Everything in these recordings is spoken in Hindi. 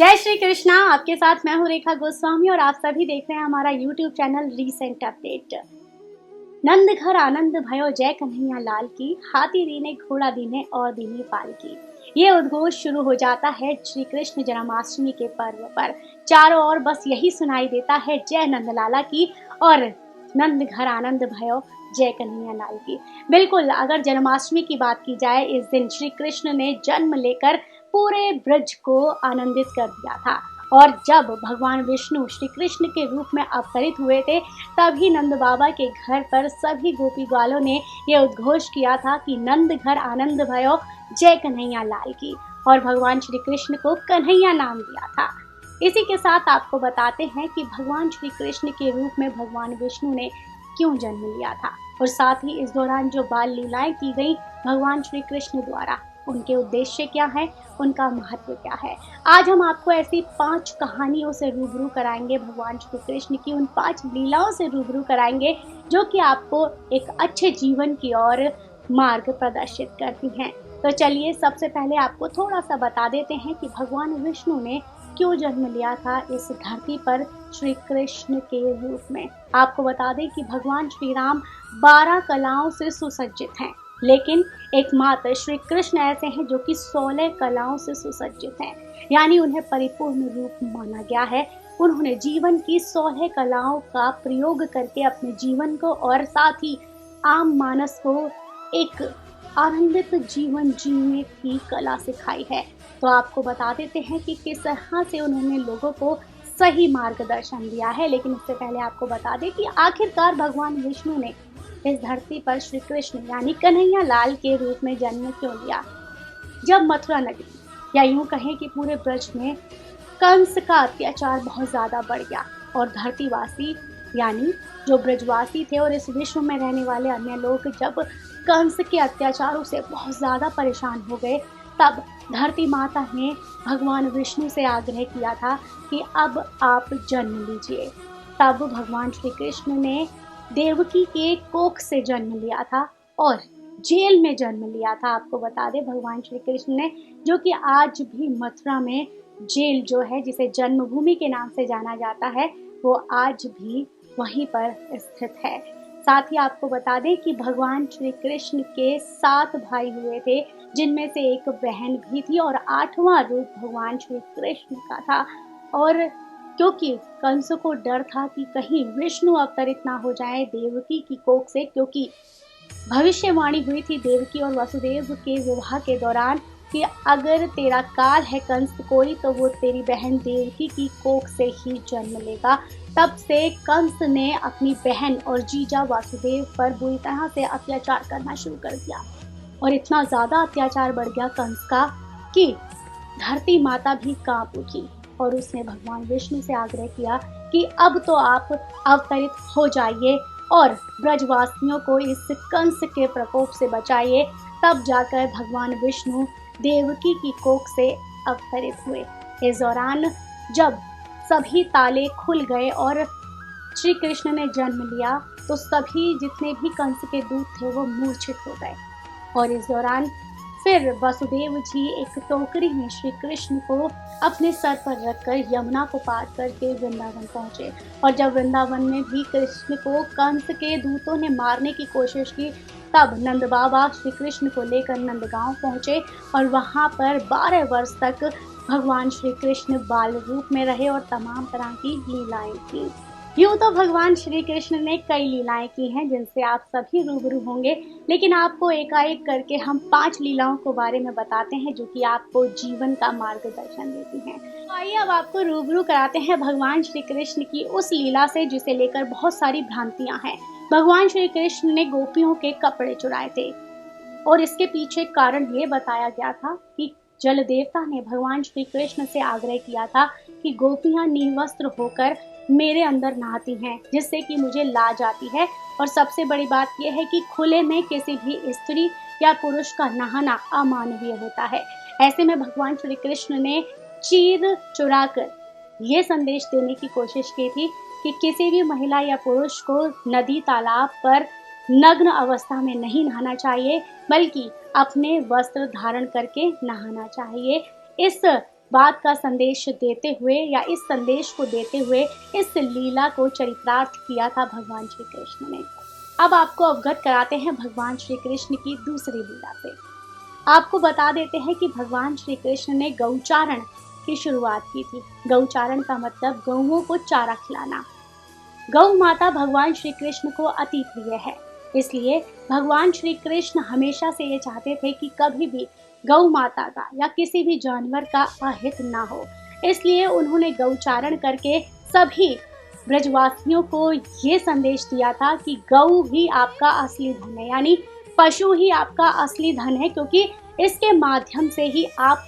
जय श्री कृष्णा। आपके साथ मैं हूँ रेखा गोस्वामी और आप सभी देख रहे हैं हमारा यूट्यूब चैनल रीसेंट अपडेट। नंद घर आनंद भयो जय कन्हैया लाल की, हाथी दीने घोड़ा दीने और दीने पाल की। ये उद्घोष शुरू हो जाता है श्री कृष्ण जन्माष्टमी के पर्व पर। चारों ओर बस यही सुनाई देता है, जय नंद लाला की और नंद घर आनंद भयो जय कन्हैया लाल की। बिल्कुल, अगर जन्माष्टमी की बात की जाए, इस दिन श्री कृष्ण ने जन्म लेकर पूरे ब्रज को आनंदित कर दिया था। और जब भगवान विष्णु श्री कृष्ण के रूप में अवतरित हुए थे, तभी नंद बाबा के घर पर सभी गोपी ग्वालों ने ये उद्घोष किया था कि नंद घर आनंद भयो जय कन्हैया लाल की, और भगवान श्री कृष्ण को कन्हैया नाम दिया था। इसी के साथ आपको बताते हैं कि भगवान श्री कृष्ण के रूप में भगवान विष्णु ने क्यों जन्म लिया था, और साथ ही इस दौरान जो बाल लीलाएं की गई भगवान श्री कृष्ण द्वारा, उनके उद्देश्य क्या है, उनका महत्व क्या है। आज हम आपको ऐसी 5 कहानियों से रूबरू कराएंगे, भगवान श्री कृष्ण की उन 5 लीलाओं से रूबरू कराएंगे जो कि आपको एक अच्छे जीवन की ओर मार्ग प्रदर्शित करती हैं। तो चलिए, सबसे पहले आपको थोड़ा सा बता देते हैं कि भगवान विष्णु ने क्यों जन्म लिया था इस धरती पर श्री कृष्ण के रूप में। आपको बता दें कि भगवान श्री राम 12 कलाओं से सुसज्जित हैं, लेकिन एकमात्र श्री कृष्ण ऐसे हैं जो कि 16 कलाओं से सुसज्जित हैं, यानी उन्हें परिपूर्ण रूप माना गया है। उन्होंने जीवन की 16 कलाओं का प्रयोग करके अपने जीवन को और साथ ही आम मानस को एक आनंदित जीवन जीने की कला सिखाई है। तो आपको बता देते हैं कि किस तरह से उन्होंने लोगों को सही मार्गदर्शन दिया है। लेकिन उससे पहले आपको बता दें कि आखिरकार भगवान विष्णु ने इस धरती पर श्री कृष्ण यानी कन्हैया लाल के रूप में जन्म क्यों लिया। जब मथुरा नगरी या यूं कहें कि पूरे ब्रज में कंस का अत्याचार बहुत ज्यादा बढ़ गया और धरतीवासी यानी जो ब्रजवासी थे और इस विश्व में रहने वाले अन्य लोग जब कंस के अत्याचारों से बहुत ज्यादा परेशान हो गए, तब धरती माता ने भगवान विष्णु से आग्रह किया था कि अब आप जन्म लीजिए। तब भगवान श्री कृष्ण ने देवकी के कोख से जन्म लिया था और जेल में जन्म लिया था। आपको बता दें, भगवान श्री कृष्ण ने, जो कि आज भी मथुरा में जेल जो है, जिसे जन्मभूमि के नाम से जाना जाता है, वो आज भी वहीं पर स्थित है। साथ ही आपको बता दें कि भगवान श्री कृष्ण के 7 भाई हुए थे, जिनमें से एक बहन भी थी और 8वां रूप भगवान श्री कृष्ण का था। और क्योंकि कंस को डर था कि कहीं विष्णु अवतरित ना हो जाए देवकी की कोख से, क्योंकि भविष्यवाणी हुई थी देवकी और वसुदेव के विवाह के दौरान कि अगर तेरा काल है कंस कोई, तो वो तेरी बहन देवकी की कोख से ही जन्म लेगा। तब से कंस ने अपनी बहन और जीजा वासुदेव पर बुरी तरह से अत्याचार करना शुरू कर दिया, और इतना ज्यादा अत्याचार बढ़ गया कंस का कि धरती माता भी कांप उठी और उसने भगवान विष्णु से आग्रह किया कि अब तो आप अवतरित हो जाइए और ब्रजवासियों को इस कंस के प्रकोप से बचाइए। तब जाकर भगवान विष्णु देवकी की कोख से अवतरित हुए। इस दौरान जब सभी ताले खुल गए और श्री कृष्ण ने जन्म लिया, तो सभी जितने भी कंस के दूत थे वो मूर्छित हो गए। और इस दौरान फिर वसुदेव जी एक टोकरी में श्री कृष्ण को अपने सर पर रखकर यमुना को पार करके वृंदावन पहुंचे। और जब वृंदावन में भी कृष्ण को कंस के दूतों ने मारने की कोशिश की, तब नंद बाबा श्री कृष्ण को लेकर नंदगांव पहुंचे और वहां पर 12 वर्ष तक भगवान श्री कृष्ण बाल रूप में रहे और तमाम तरह की लीलाएं की। यूं तो भगवान श्री कृष्ण ने कई लीलाएं की हैं जिनसे आप सभी रूबरू होंगे, लेकिन आपको एकाएक करके हम 5 लीलाओं के बारे में बताते हैं जो कि आपको जीवन का मार्गदर्शन देती हैं। तो आइए अब आपको रूबरू कराते हैं भगवान श्री कृष्ण की उस लीला से जिसे लेकर बहुत सारी भ्रांतियां हैं। भगवान श्री कृष्ण ने गोपियों के कपड़े चुराए थे और इसके पीछे कारण ये बताया गया था कि जल देवता ने भगवान श्री कृष्ण से आग्रह किया था कि गोपियां निर्वस्त्र होकर मेरे अंदर नहाती हैं, जिससे कि मुझे लाज आती है। और सबसे बड़ी बात यह है कि खुले में किसी भी स्त्री या पुरुष का नहाना अमानवीय होता है। ऐसे में भगवान श्री कृष्ण ने चीर चुराकर ये संदेश देने की कोशिश की थी कि किसी भी महिला या पुरुष को नदी तालाब पर नग्न अवस्था में नहीं नहाना चाहिए, बल्कि अपने वस्त्र धारण करके नहाना चाहिए। इस बात का संदेश देते हुए या इस संदेश को देते हुए इस लीला को चरितार्थ किया था भगवान श्री कृष्ण ने। अब आपको अवगत कराते हैं भगवान श्री कृष्ण की दूसरी लीला से। आपको बता देते हैं कि भगवान श्री कृष्ण ने गौचारण की शुरुआत की थी। गौचारण का मतलब गौओं को चारा खिलाना। गौ माता भगवान श्री कृष्ण को अति प्रिय है, इसलिए भगवान श्री कृष्ण हमेशा से ये चाहते थे कि कभी भी गौ माता का या किसी भी जानवर का अहित ना हो। इसलिए उन्होंने गौचारण करके सभी ब्रजवासियों को ये संदेश दिया था कि गौ ही आपका असली धन है, यानी पशु ही आपका असली धन है, क्योंकि इसके माध्यम से ही आप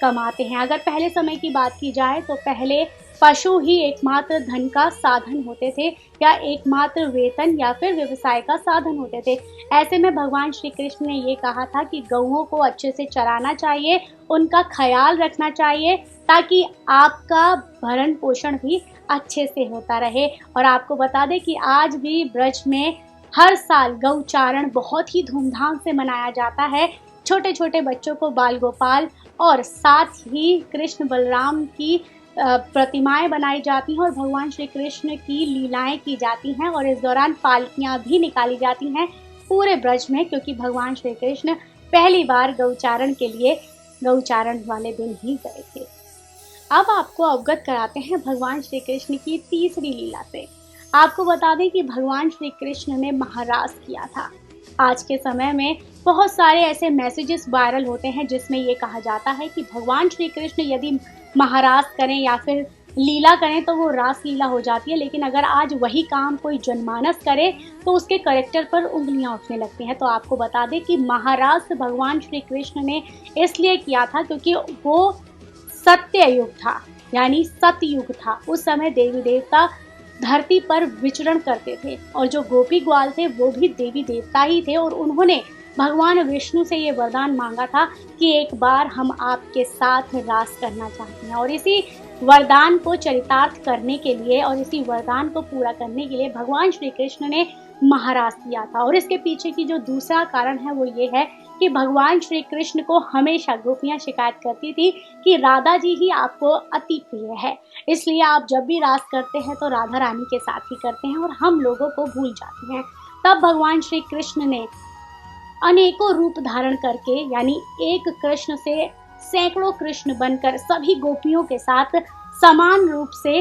कमाते हैं। अगर पहले समय की बात की जाए तो पहले पशु ही एकमात्र धन का साधन होते थे या एकमात्र वेतन या फिर व्यवसाय का साधन होते थे। ऐसे में भगवान श्री कृष्ण ने ये कहा था कि गौओं को अच्छे से चराना चाहिए, उनका ख्याल रखना चाहिए, ताकि आपका भरण पोषण भी अच्छे से होता रहे। और आपको बता दें कि आज भी ब्रज में हर साल गौचारण बहुत ही धूमधाम से मनाया जाता है। छोटे छोटे बच्चों को बाल गोपाल और साथ ही कृष्ण बलराम की प्रतिमाएं बनाई जाती हैं और भगवान श्री कृष्ण की लीलाएं की जाती हैं, और इस दौरान पालकियां भी निकाली जाती हैं पूरे ब्रज में, क्योंकि भगवान श्री कृष्ण पहली बार गौचारण के लिए गौचारण वाले दिन ही गए थे। अब आपको अवगत कराते हैं भगवान श्री कृष्ण की तीसरी लीला से। आपको बता दें कि भगवान श्री कृष्ण ने महारास किया था। आज के समय में बहुत सारे ऐसे मैसेजेस वायरल होते हैं जिसमें ये कहा जाता है कि भगवान श्री कृष्ण यदि महारास करें या फिर लीला करें तो वो रास लीला हो जाती है, लेकिन अगर आज वही काम कोई जनमानस करे तो उसके कैरेक्टर पर उंगलियां उठने लगती हैं। तो आपको बता दें कि महारास भगवान श्री कृष्ण ने इसलिए किया था क्योंकि वो सत्य युग था, यानी सतयुग था। उस समय देवी देवता धरती पर विचरण करते थे और जो गोपी ग्वाल थे वो भी देवी देवता ही थे, और उन्होंने भगवान विष्णु से ये वरदान मांगा था कि एक बार हम आपके साथ रास करना चाहते हैं। और इसी वरदान को चरितार्थ करने के लिए और इसी वरदान को पूरा करने के लिए भगवान श्री कृष्ण ने महारास किया था। और इसके पीछे की जो दूसरा कारण है वो ये है कि भगवान श्री कृष्ण को हमेशा गोपियां शिकायत करती थी कि राधा जी ही आपको अति प्रिय है, इसलिए आप जब भी रास करते हैं तो राधा रानी के साथ ही करते हैं और हम लोगों को भूल जाते हैं। तब भगवान श्री कृष्ण ने अनेकों रूप धारण करके, यानी एक कृष्ण से सैकड़ों कृष्ण बनकर सभी गोपियों के साथ समान रूप से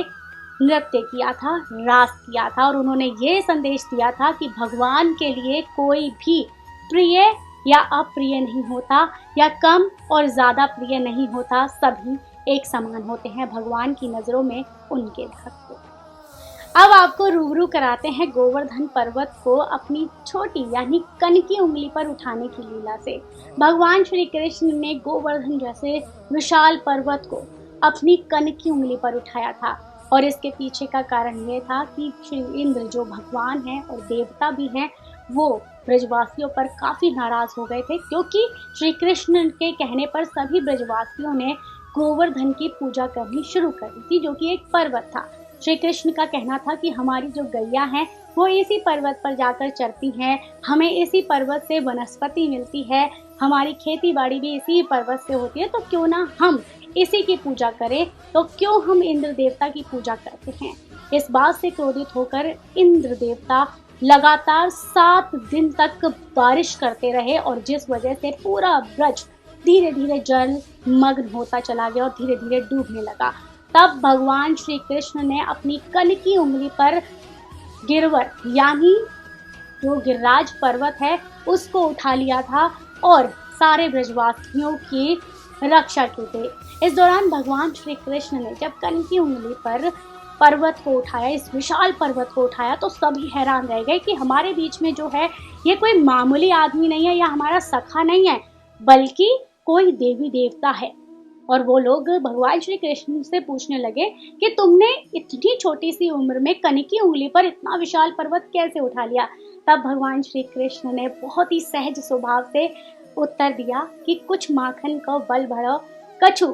नृत्य किया था, रास किया था। और उन्होंने ये संदेश दिया था कि भगवान के लिए कोई भी प्रिय या अप्रिय नहीं होता, या कम और ज्यादा प्रिय नहीं होता, सभी एक समान होते हैं भगवान की नजरों में उनके भक्त। अब आपको रूबरू कराते हैं गोवर्धन पर्वत को अपनी छोटी यानी कनकी उंगली पर उठाने की लीला से। भगवान श्री कृष्ण ने गोवर्धन जैसे विशाल पर्वत को अपनी कनकी उंगली पर उठाया था, और इसके पीछे का कारण ये था कि श्री इंद्र जो भगवान हैं और देवता भी हैं, वो ब्रजवासियों पर काफी नाराज हो गए थे, क्योंकि श्री कृष्ण के कहने पर सभी ब्रजवासियों ने गोवर्धन की पूजा करनी शुरू कर दी थी, जो कि एक पर्वत था। श्री कृष्ण का कहना था कि हमारी जो गैया हैं वो इसी पर्वत पर जाकर चरती हैं, हमें इसी पर्वत से वनस्पति मिलती है, हमारी खेती बाड़ी भी इसी पर्वत से होती है, तो क्यों ना हम इसी की पूजा करें, तो क्यों हम इंद्र देवता की पूजा करते हैं। इस बात से क्रोधित होकर इंद्र देवता लगातार 7 दिन तक बारिश करते रहे, और जिस वजह से पूरा ब्रज धीरे धीरे जल मग्न होता चला गया और धीरे धीरे डूबने लगा। तब भगवान श्री कृष्ण ने अपनी कनकी उंगली पर गिरवर यानी जो गिरिराज पर्वत है उसको उठा लिया था और सारे ब्रजवासियों की रक्षा की थी। इस दौरान भगवान श्री कृष्ण ने जब कनकी उंगली पर पर्वत को उठाया, इस विशाल पर्वत को उठाया, तो सभी हैरान रह गए कि हमारे बीच में जो है ये कोई मामूली आदमी नहीं है या हमारा सखा नहीं है, बल्कि कोई देवी देवता है। और वो लोग भगवान श्री कृष्ण से पूछने लगे कि तुमने इतनी छोटी सी उम्र में कनकी उंगली पर इतना विशाल पर्वत कैसे उठा लिया। तब भगवान श्री कृष्ण ने बहुत ही सहज स्वभाव से उत्तर दिया कि कुछ माखन को बल भरो कछु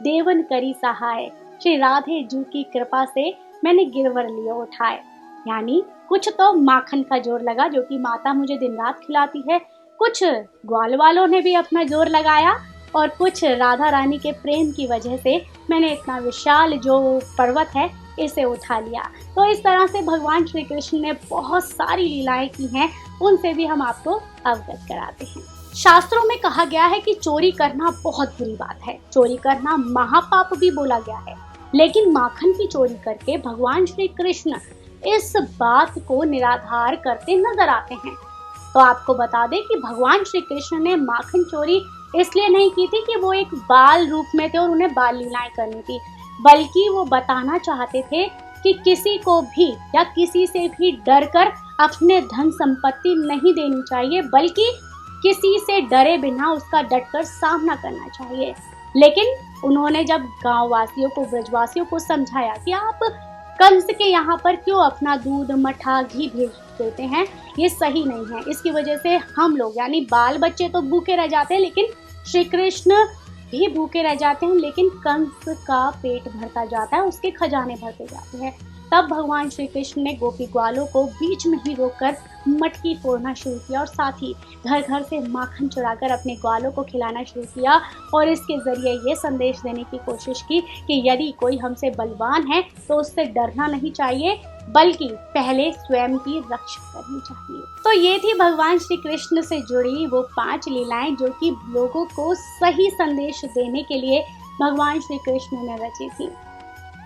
देवन करी सहाय, श्री राधे जू की कृपा से मैंने गिरवर लिए उठाए। यानी कुछ तो माखन का जोर लगा जो कि माता मुझे दिन रात खिलाती है, कुछ ग्वाल वालों ने भी अपना जोर लगाया और कुछ राधा रानी के प्रेम की वजह से मैंने इतना विशाल जो पर्वत है इसे उठा लिया। तो इस तरह से भगवान श्री कृष्ण ने बहुत सारी लीलाएं की हैं, उनसे भी हम आपको अवगत कराते हैं। शास्त्रों में कहा गया है कि चोरी करना बहुत बुरी बात है, चोरी करना महापाप भी बोला गया है, लेकिन माखन की चोरी करके भगवान श्री कृष्ण इस बात को निराधार करते नजर आते हैं। तो आपको बता दें कि भगवान श्री कृष्ण ने माखन चोरी इसलिए नहीं की थी कि वो एक बाल रूप में थे और उन्हें बाल लीलाएं करनी थी, बल्कि वो बताना चाहते थे कि किसी को भी या किसी से भी डरकर अपने धन संपत्ति नहीं देनी चाहिए, बल्कि किसी से डरे बिना उसका डटकर सामना करना चाहिए। लेकिन उन्होंने जब गांव वासियों को, ब्रजवासियों को समझाया कि आप कंस के यहाँ पर क्यों अपना दूध, मठा, घी भेज देते हैं, ये सही नहीं है, इसकी वजह से हम लोग यानी बाल बच्चे तो भूखे रह जाते हैं, लेकिन श्री कृष्ण भी भूखे रह जाते हैं, लेकिन कंस का पेट भरता जाता है, उसके खजाने भरते जाते हैं। तब भगवान श्री कृष्ण ने गोपी ग्वालों को बीच में ही रोककर मटकी फोड़ना शुरू किया और साथ ही घर घर से माखन चुराकर अपने ग्वालों को खिलाना शुरू किया और इसके जरिए ये संदेश देने की कोशिश की कि यदि कोई हमसे बलवान है तो उससे डरना नहीं चाहिए, बल्कि पहले स्वयं की रक्षा करनी चाहिए। तो ये थी भगवान श्री कृष्ण से जुड़ी वो 5 लीलाएं जो कि लोगों को सही संदेश देने के लिए भगवान श्री कृष्ण ने रची थी।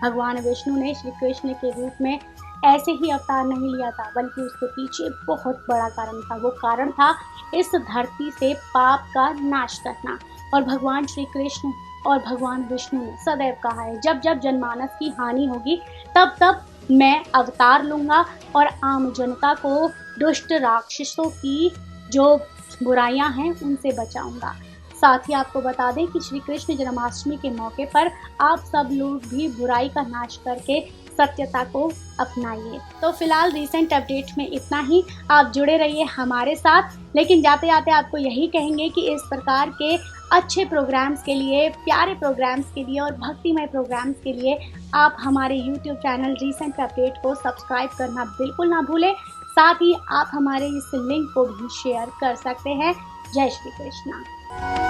भगवान विष्णु ने श्री कृष्ण के रूप में ऐसे ही अवतार नहीं लिया था, बल्कि उसके पीछे बहुत बड़ा कारण था। वो कारण था इस धरती से पाप का नाश करना। और भगवान श्री कृष्ण और भगवान विष्णु ने सदैव कहा है, जब जब जनमानस की हानि होगी तब तब मैं अवतार लूंगा और आम जनता को दुष्ट राक्षसों की जो बुराइयां हैं उनसे बचाऊंगा। साथ ही आपको बता दें कि श्री कृष्ण जन्माष्टमी के मौके पर आप सब लोग भी बुराई का नाश करके सत्यता को अपनाइए। तो फिलहाल रीसेंट अपडेट में इतना ही। आप जुड़े रहिए हमारे साथ, लेकिन जाते जाते आपको यही कहेंगे कि इस प्रकार के अच्छे प्रोग्राम्स के लिए, प्यारे प्रोग्राम्स के लिए और भक्तिमय प्रोग्राम्स के लिए आप हमारे यूट्यूब चैनल रीसेंट अपडेट को सब्सक्राइब करना बिल्कुल ना भूलें। साथ ही आप हमारे इस लिंक को भी शेयर कर सकते हैं। जय श्री कृष्णा।